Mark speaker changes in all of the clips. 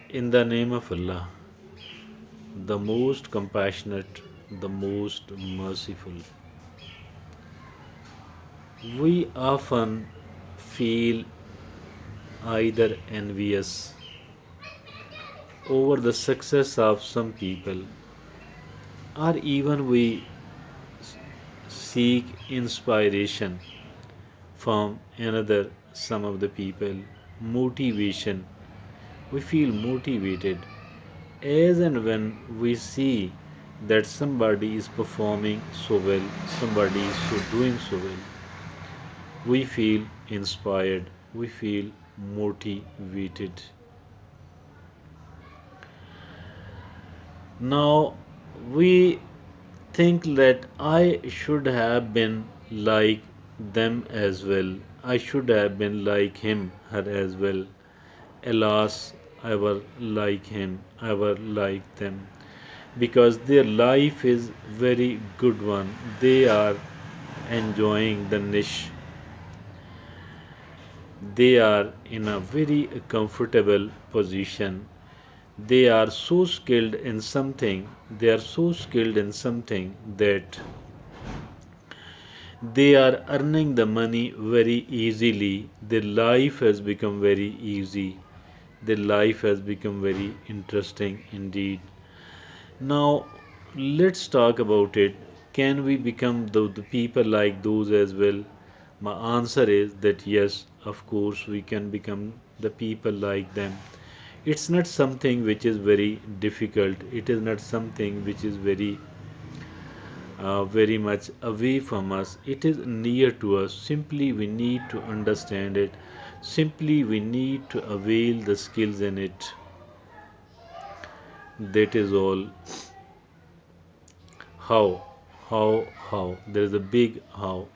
Speaker 1: In the name of Allah, the most compassionate, the most merciful. We often feel either envious over the success of some people, or even we seek inspiration from another, some of the people, motivation. We feel motivated as and when we see that somebody is performing so well, somebody is so doing so well, we feel inspired, we feel motivated. Now we think that I should have been like them as well. I should have been like him, her as well. Alas, I were like him, I were like them. Because their life is very good one. They are enjoying the niche. They are in a very comfortable position. They are so skilled in something, they are so skilled in something that they are earning the money very easily. Their life has become very easy. Their life has become very interesting indeed. Now, let's talk about it. Can we become the people like those as well? My answer is that yes, of course, we can become the people like them. It's not something which is very difficult, it is not something which is very much away from us. It is near to us. Simply, we need to understand it. Simply, we need to avail the skills in it. That is all. How? How? There is a big how.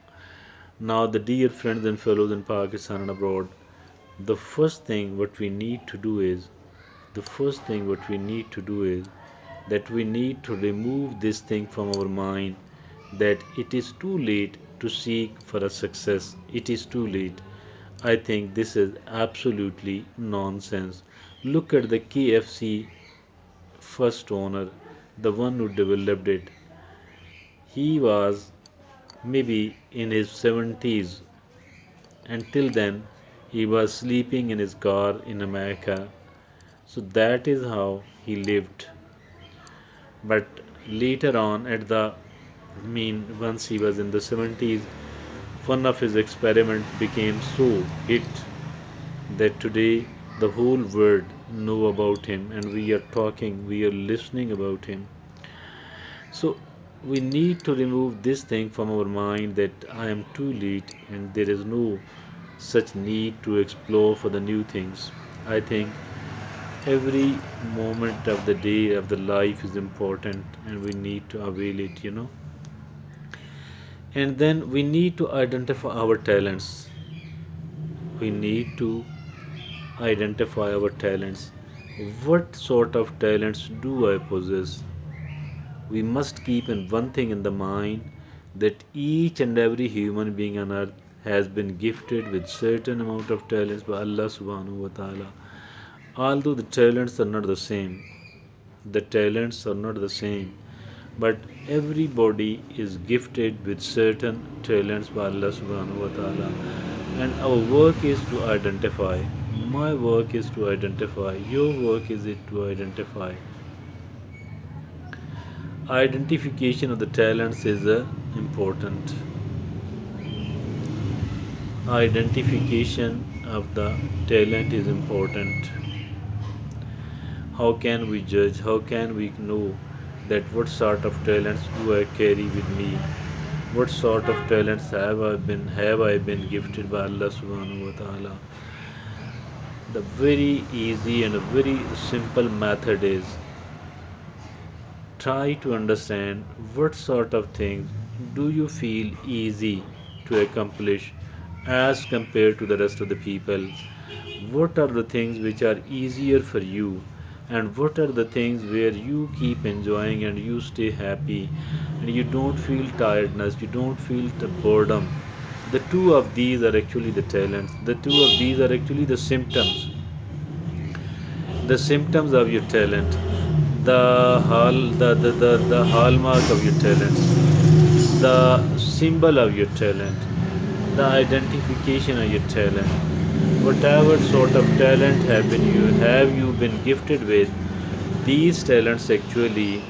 Speaker 1: Now, the dear friends and fellows in Pakistan and abroad, the first thing what we need to do is, the first thing what we need to do is that we need to remove this thing from our mind that it is too late to seek for a success. It is too late. I think this is absolutely nonsense. Look at the KFC first owner, the one who developed it. He was maybe in his 70s. Until then, he was sleeping in his car in America. So that is how he lived. But later on, once he was in the 70s, one of his experiments became so hit that today the whole world know about him and we are talking, we are listening about him. So we need to remove this thing from our mind that I am too late and there is no such need to explore for the new things. I think every moment of the day of the life is important and we need to avail it. And then we need to identify our talents. We need to identify our talents. What sort of talents do I possess? We must keep in one thing in the mind that each and every human being on earth has been gifted with certain amount of talents by Allah subhanahu wa ta'ala. Although the talents are not the same, the talents are not the same, but everybody is gifted with certain talents by Allah subhanahu wa ta'ala. And our work is to identify. My work is to identify. Your work is it to identify. Identification of the talents is important. Identification of the talent is important. How can we judge? How can we know that what sort of talents do I carry with me? What sort of talents have I been gifted by Allah subhanahu wa ta'ala? The very easy and a very simple method is try to understand what sort of things do you feel easy to accomplish as compared to the rest of the people. What are the things which are easier for you, and what are the things where you keep enjoying and you stay happy and you don't feel tiredness, you don't feel the boredom. The two of these are actually the talents, the two of these are actually the symptoms. the symptoms of your talent, the hallmark of your talent, the symbol of your talent, the identification of your talent. Whatever sort of talent have you been gifted with, these talents actually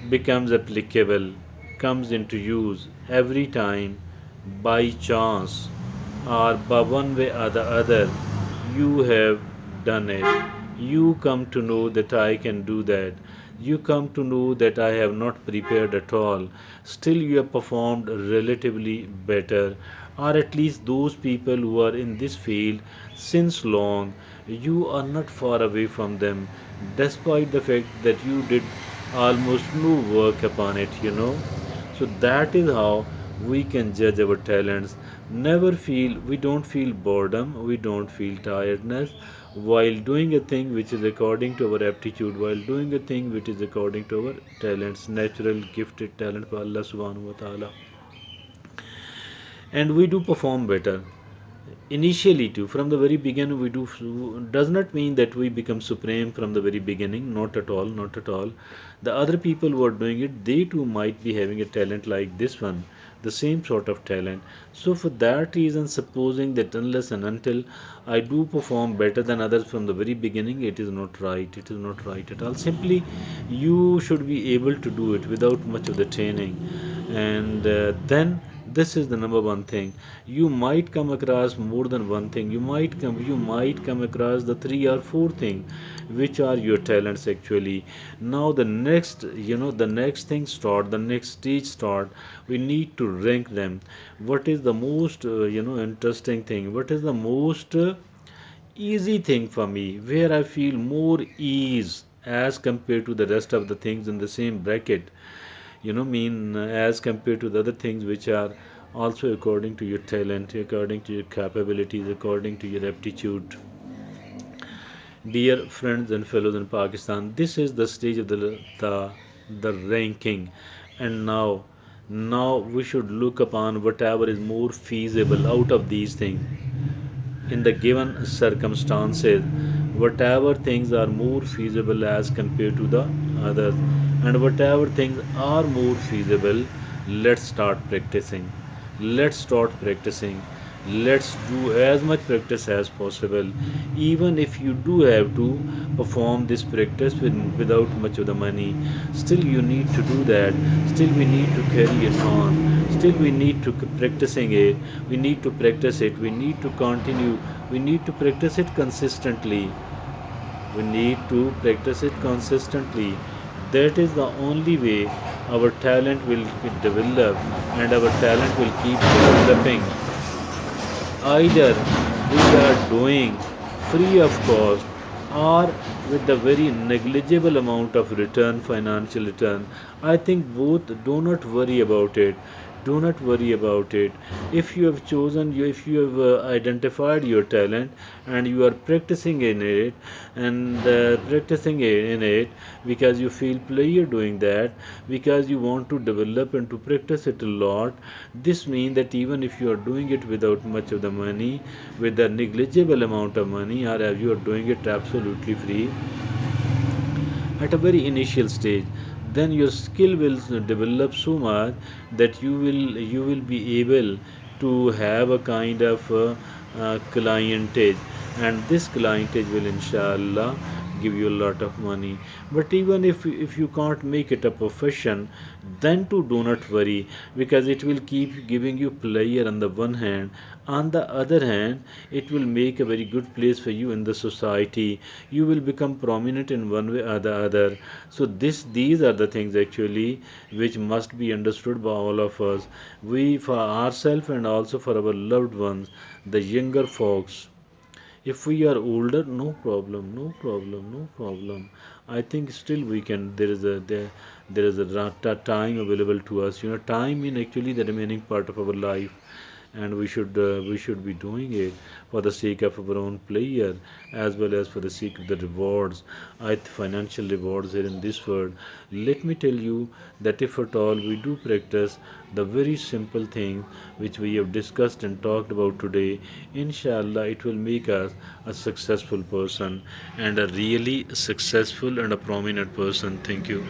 Speaker 1: becomes applicable, comes into use every time by chance or by one way or the other you have done it. You come to know that I can do that. You come to know that I have not prepared at all. Still, you have performed relatively better, or at least those people who are in this field since long. You are not far away from them, despite the fact that you did almost no work upon it. So that is how we can judge our talents. Never feel, we don't feel boredom, we don't feel tiredness while doing a thing which is according to our aptitude, while doing a thing which is according to our talents, natural gifted talent by Allah subhanahu wa ta'ala. And we do perform better initially too. From the very beginning we do, does not mean that we become supreme from the very beginning. Not at all, not at all. The other people who are doing it, they too might be having a talent like this one, the same sort of talent. So for that reason, supposing that unless and until I do perform better than others from the very beginning, it is not right, it is not right at all. Simply you should be able to do it without much of the training. And then this is the number one thing. You might come across more than one thing. You might come across the three or four thing which are your talents actually. Now the next thing start, the next stage start. We need to rank them. What is the most interesting thing? What is the most easy thing for me, where I feel more ease as compared to the rest of the things in the same bracket, as compared to the other things which are also according to your talent, according to your capabilities, according to your aptitude. Dear friends and fellows in Pakistan, this is the stage of the ranking. And now we should look upon whatever is more feasible out of these things in the given circumstances, whatever things are more feasible as compared to the others, and whatever things are more feasible, let's start practicing. Let's start practicing. Let's do as much practice as possible. Even if you do have to perform this practice without much of the money, still you need to do that. Still we need to carry it on. Still we need to practicing it. We need to practice it. We need to continue. We need to practice it consistently. We need to practice it consistently. That is the only way our talent will develop, and our talent will keep developing. Either we are doing free of cost or with the very negligible amount of return, financial return. I think both. Do not worry about it. Do not worry about it. If you have chosen, if you have identified your talent and you are practicing in it, and practicing in it because you feel pleasure doing that, because you want to develop and to practice it a lot, this means that even if you are doing it without much of the money, with a negligible amount of money, or if you are doing it absolutely free at a very initial stage, then your skill will develop so much that you will be able to have a kind of clientage, and this clientage will inshallah give you a lot of money. But even if you can't make it a profession, then too do not worry, because it will keep giving you pleasure on the one hand. On the other hand, it will make a very good place for you in the society. You will become prominent in one way or the other. So these are the things actually which must be understood by all of us. We, for ourselves and also for our loved ones, the younger folks. If we are older, no problem, no problem, no problem. I think still we can. There is a time available to us. Time in actually the remaining part of our life. and we should be doing it for the sake of our own pleasure as well as for the sake of the rewards, financial rewards here in this world. Let me tell you that if at all we do practice the very simple thing which we have discussed and talked about today, inshallah it will make us a successful person and a really successful and a prominent person. Thank you.